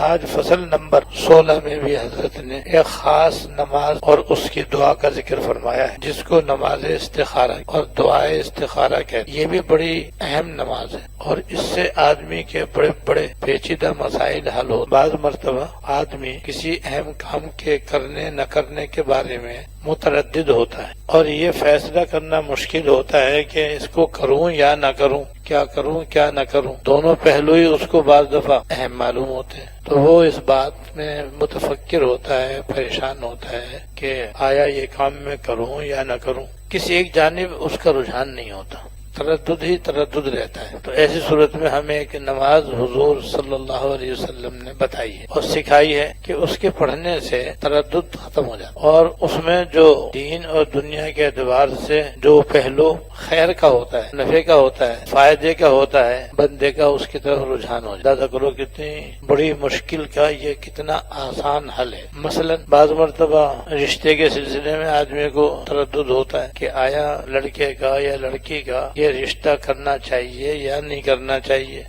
آج فصل نمبر 16 میں بھی حضرت نے ایک خاص نماز اور اس کی دعا کا ذکر فرمایا ہے، جس کو نماز استخارہ اور دعائے استخارہ کہتے ہیں۔ یہ بھی بڑی اہم نماز ہے اور اس سے آدمی کے بڑے بڑے پیچیدہ مسائل حل ہو۔ بعض مرتبہ آدمی کسی اہم کام کے کرنے نہ کرنے کے بارے میں متردد ہوتا ہے اور یہ فیصلہ کرنا مشکل ہوتا ہے کہ اس کو کروں یا نہ کروں، کیا کروں کیا نہ کروں۔ دونوں پہلو ہی اس کو بعض دفعہ اہم معلوم ہوتے ہیں، تو وہ اس بات میں متفکر ہوتا ہے، پریشان ہوتا ہے کہ آیا یہ کام میں کروں یا نہ کروں۔ کسی ایک جانب اس کا رجحان نہیں ہوتا، تردد ہی تردد رہتا ہے۔ تو ایسی صورت میں ہمیں ایک نماز حضور صلی اللہ علیہ وسلم نے بتائی ہے اور سکھائی ہے کہ اس کے پڑھنے سے تردد ختم ہو جاتا ہے، اور اس میں جو دین اور دنیا کے اعتبار سے جو پہلو خیر کا ہوتا ہے، نفع کا ہوتا ہے، فائدے کا ہوتا ہے، بندے کا اس کی طرف رجحان ہو جاتا ہے۔ اندازہ کرو کتنی بڑی مشکل کا یہ کتنا آسان حل ہے۔ مثلا بعض مرتبہ رشتے کے سلسلے میں آدمی کو تردد ہوتا ہے کہ آیا لڑکے کا یا لڑکی کا یہ رشتہ کرنا چاہیے یا نہیں کرنا چاہیے۔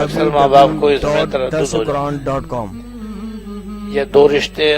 اکثر ماں باپ کو اس میں تردد ہو جاتا ہے۔ یہ دو رشتے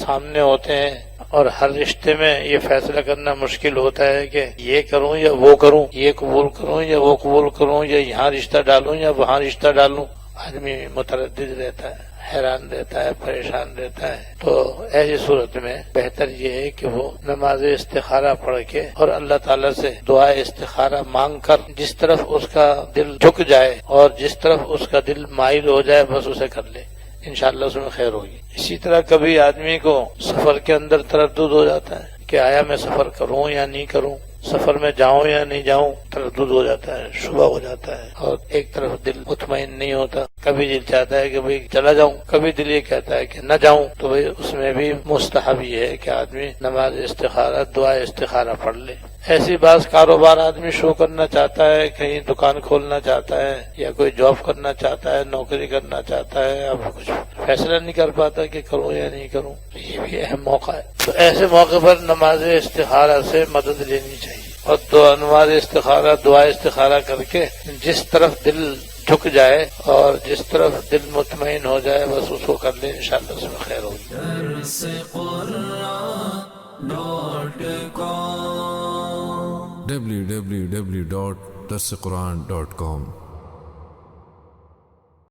سامنے ہوتے ہیں اور ہر رشتے میں یہ فیصلہ کرنا مشکل ہوتا ہے کہ یہ کروں یا وہ کروں، یہ قبول کروں یا وہ قبول کروں، یا یہاں رشتہ ڈالوں یا وہاں رشتہ ڈالوں۔ آدمی متردد رہتا ہے، حیران رہتا ہے، پریشان رہتا ہے۔ تو ایسی صورت میں بہتر یہ ہے کہ وہ نماز استخارہ پڑھ کے اور اللہ تعالیٰ سے دعا استخارہ مانگ کر جس طرف اس کا دل جھک جائے اور جس طرف اس کا دل مائل ہو جائے بس اسے کر لے، انشاءاللہ اس میں خیر ہوگی۔ اسی طرح کبھی آدمی کو سفر کے اندر تردد ہو جاتا ہے کہ آیا میں سفر کروں یا نہیں کروں، سفر میں جاؤں یا نہیں جاؤں، تردد ہو جاتا ہے، شبہ ہو جاتا ہے اور ایک طرف دل مطمئن نہیں ہوتا۔ کبھی دل چاہتا ہے کہ بھئی چلا جاؤں، کبھی دل یہ کہتا ہے کہ نہ جاؤں۔ تو بھئی اس میں بھی مستحب یہ ہے کہ آدمی نماز استخارہ دعا استخارہ پڑھ لے۔ ایسی بعض کاروبار آدمی شروع کرنا چاہتا ہے، کہیں دکان کھولنا چاہتا ہے یا کوئی جاب کرنا چاہتا ہے، نوکری کرنا چاہتا ہے، اب کچھ فیصلہ نہیں کر پاتا کہ کروں یا نہیں کروں، یہ بھی اہم موقع ہے۔ تو ایسے موقع پر نماز استخارہ سے مدد لینی چاہیے اور نماز استخارہ دعا استخارہ کر کے جس طرف دل جھک جائے اور جس طرف دل مطمئن ہو جائے بس اس کو کر لیں، انشاءاللہ اس میں خیر ہوگی۔ www.darsequran.com